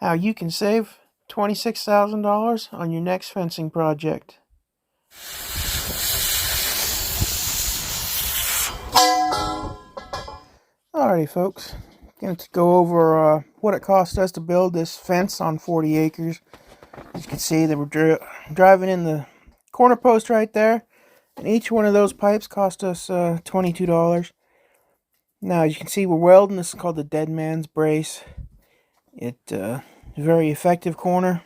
How you can save $26,000 on your next fencing project. Alrighty, folks. Going to go over what it cost us to build this fence on 40 acres. As you can see, they were driving in the corner post right there, and each one of those pipes cost us $22. Now, as you can see, we're welding. This is called the dead man's brace. It's a very effective corner,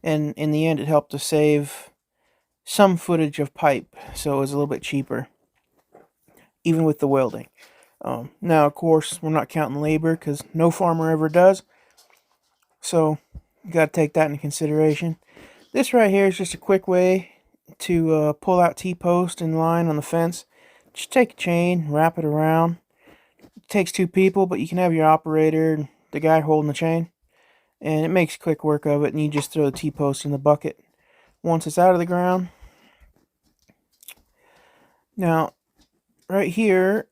and in the end, it helped us save some footage of pipe, so it was a little bit cheaper, even with the welding. Now, of course, we're not counting labor because no farmer ever does, so you got to take that into consideration. This right here is just a quick way to pull out T-post and line on the fence. Just take a chain, wrap it around. It takes two people, but you can have your operator and the guy holding the chain, and it makes quick work of it, and you just throw the T-post in the bucket once it's out of the ground. Now, right here,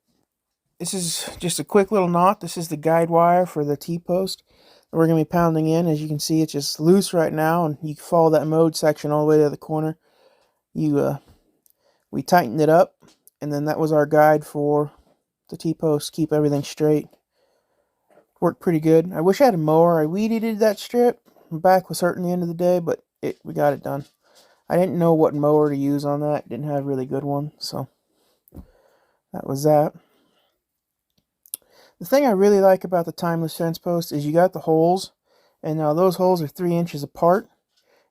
this is just a quick little knot. This is the guide wire for the T-post that we're going to be pounding in. As you can see, it's just loose right now, and you can follow that mode section all the way to the corner. We tightened it up, and then that was our guide for the T-post, keep everything straight. Worked pretty good. I wish I had a mower. I weed eated that strip. My back was hurting the end of the day, but we got it done. I didn't know what mower to use on that. Didn't have a really good one, so that was that. The thing I really like about the timeless fence post is you got the holes, and now those holes are 3 inches apart,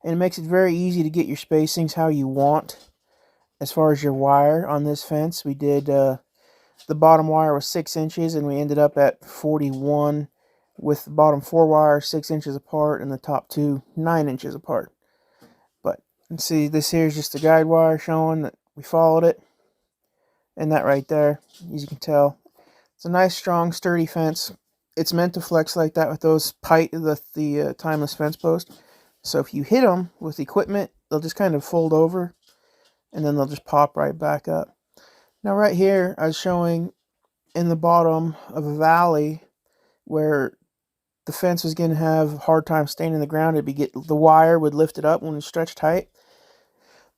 and it makes it very easy to get your spacings how you want as far as your wire on this fence. We did the bottom wire was 6 inches, and we ended up at 41 with the bottom 4 wires 6 inches apart and the top 2 9 inches apart. But you can see this here is just the guide wire showing that we followed it, and that right there, as you can tell, it's a nice, strong, sturdy fence. It's meant to flex like that with those the timeless fence post. So if you hit them with equipment, they'll just kind of fold over, and then they'll just pop right back up. Now right here, I was showing in the bottom of a valley where the fence was going to have a hard time staying in the ground. The wire would lift it up when it stretched tight.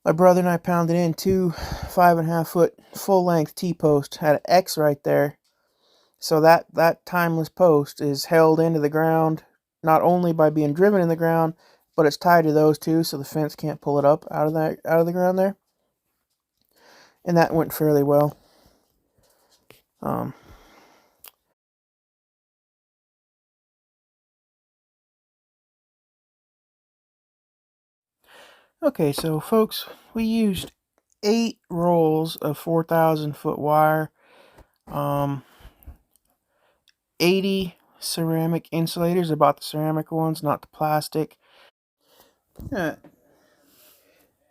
My brother and I pounded in 2 5.5 foot full length T-posts, had an X right there. So that timeless post is held into the ground, not only by being driven in the ground, but it's tied to those two, so the fence can't pull it up out of the ground there. And that went fairly well. Okay, so folks, we used 8 rolls of 4,000 foot wire, 80 ceramic insulators, about the ceramic ones, not the plastic.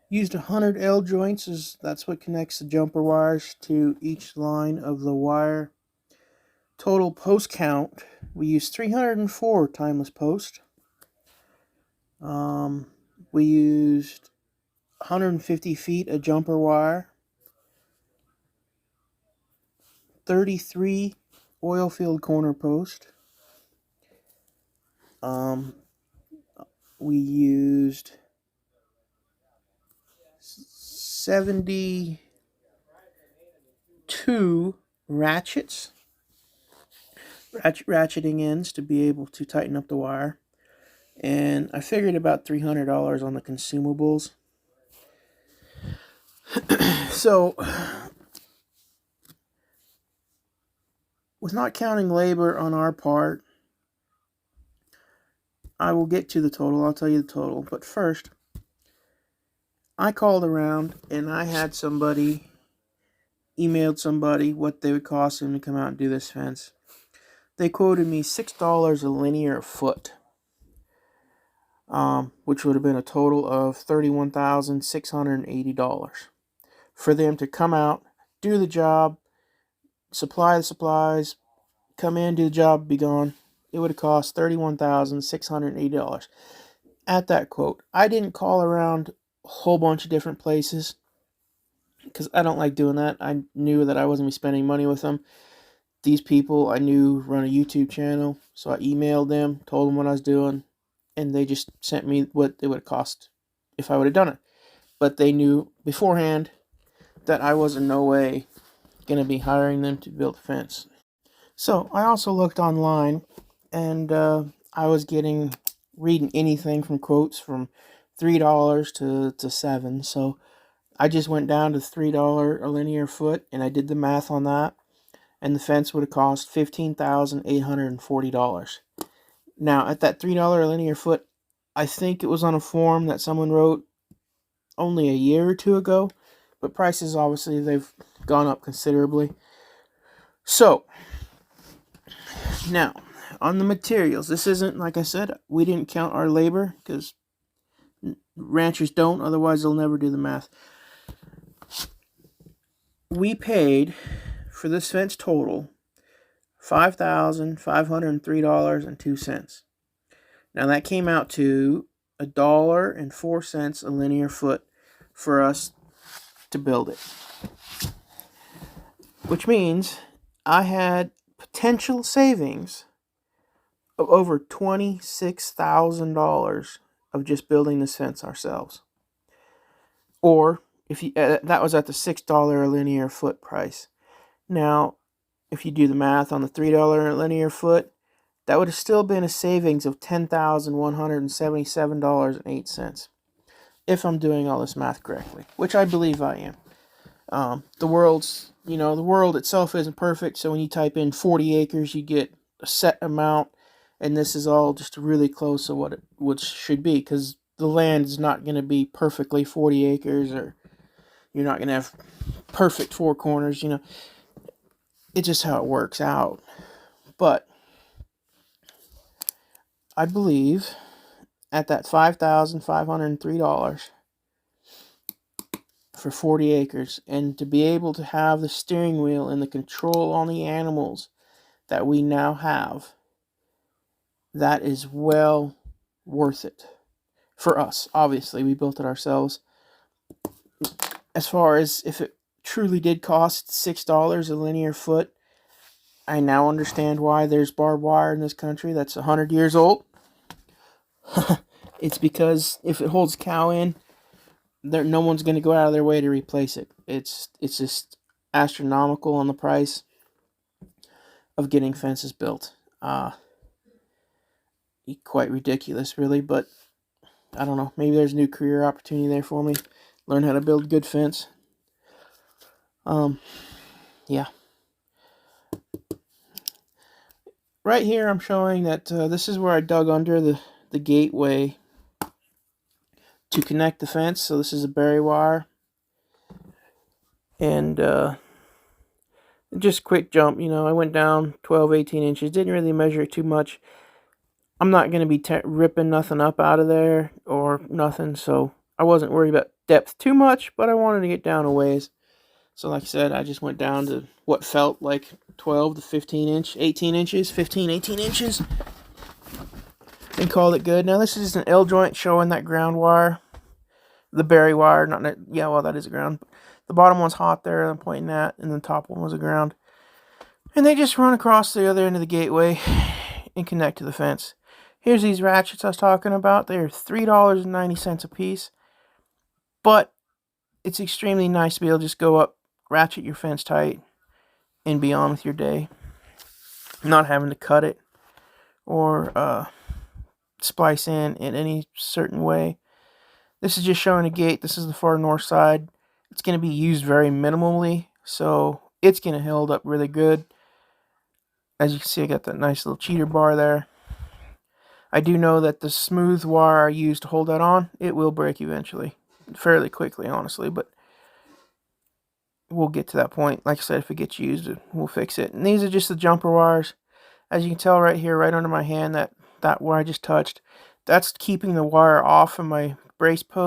Used 100 L joints, that's what connects the jumper wires to each line of the wire. Total post count, we used 304 timeless posts. We used 150 feet of jumper wire, 33 oil field corner post. We used 72 ratchets, ratcheting ends to be able to tighten up the wire. And I figured about $300 on the consumables. So, with not counting labor on our part, I will get to the total. I'll tell you the total. But first, I called around and I had emailed somebody what they would cost them to come out and do this fence. They quoted me $6 a linear foot, which would have been a total of $31,680 for them to come out, do the job, supply the supplies, come in, do the job, be gone. It would have cost $31,680 at that quote. I didn't call around a whole bunch of different places because I don't like doing that. I knew that I wasn't going to be spending money with them. These people I knew run a YouTube channel, so I emailed them, told them what I was doing. and they just sent me what it would have cost if I would have done it. But they knew beforehand that I was in no way going to be hiring them to build a fence. So I also looked online, and I was reading anything from quotes from $3 to $7. So I just went down to $3 a linear foot, and I did the math on that, and the fence would have cost $15,840. Now, at that $3 a linear foot, I think it was on a form that someone wrote only a year or two ago, but prices, obviously, they've gone up considerably. So, now, on the materials, this isn't, like I said, we didn't count our labor, because ranchers don't, otherwise they'll never do the math. We paid for this fence total $5,503.02. Now that came out to $1.04 a linear foot for us to build it, which means I had potential savings of over $26,000 of just building this fence ourselves. Or if you that was at the $6 a linear foot price. Now, if you do the math on the $3 linear foot, that would have still been a savings of $10,177.08. If I'm doing all this math correctly, which I believe I am. The world itself isn't perfect, so when you type in 40 acres, you get a set amount, and this is all just really close to what it should be, because the land is not going to be perfectly 40 acres, or you're not going to have perfect four corners, It's just how it works out. But I believe at that $5,503 for 40 acres, and to be able to have the steering wheel and the control on the animals that we now have, that is well worth it for us. Obviously, we built it ourselves. As far as if it truly did cost $6 a linear foot, I now understand why there's barbed wire in this country that's 100 years old. It's because if it holds cow in, no one's going to go out of their way to replace it. It's just astronomical on the price of getting fences built. Quite ridiculous, really, but I don't know. Maybe there's a new career opportunity there for me. Learn how to build a good fence. Yeah. Right here, I'm showing that this is where I dug under the gateway to connect the fence. So this is a berry wire. And just quick jump, I went down 12, 18 inches. Didn't really measure it too much. I'm not going to be ripping nothing up out of there or nothing, so I wasn't worried about depth too much, but I wanted to get down a ways. So like I said, I just went down to what felt like 12 to 15 inches, 15, 18 inches, and called it good. Now this is just an L joint showing that ground wire, the berry wire, that is a ground. The bottom one's hot there, I'm pointing at, and the top one was a ground. And they just run across the other end of the gateway and connect to the fence. Here's these ratchets I was talking about. They're $3.90 a piece. But it's extremely nice to be able to just go up, ratchet your fence tight, and be on with your day. Not having to cut it or splice in any certain way. This is just showing a gate. This is the far north side. It's going to be used very minimally, so it's going to hold up really good. As you can see, I got that nice little cheater bar there. I do know that the smooth wire I use to hold that on, it will break eventually. Fairly quickly, honestly, but we'll get to that point. Like I said, if it gets used, we'll fix it. And these are just the jumper wires. As you can tell right here, right under my hand, that wire I just touched, that's keeping the wire off of my brace post.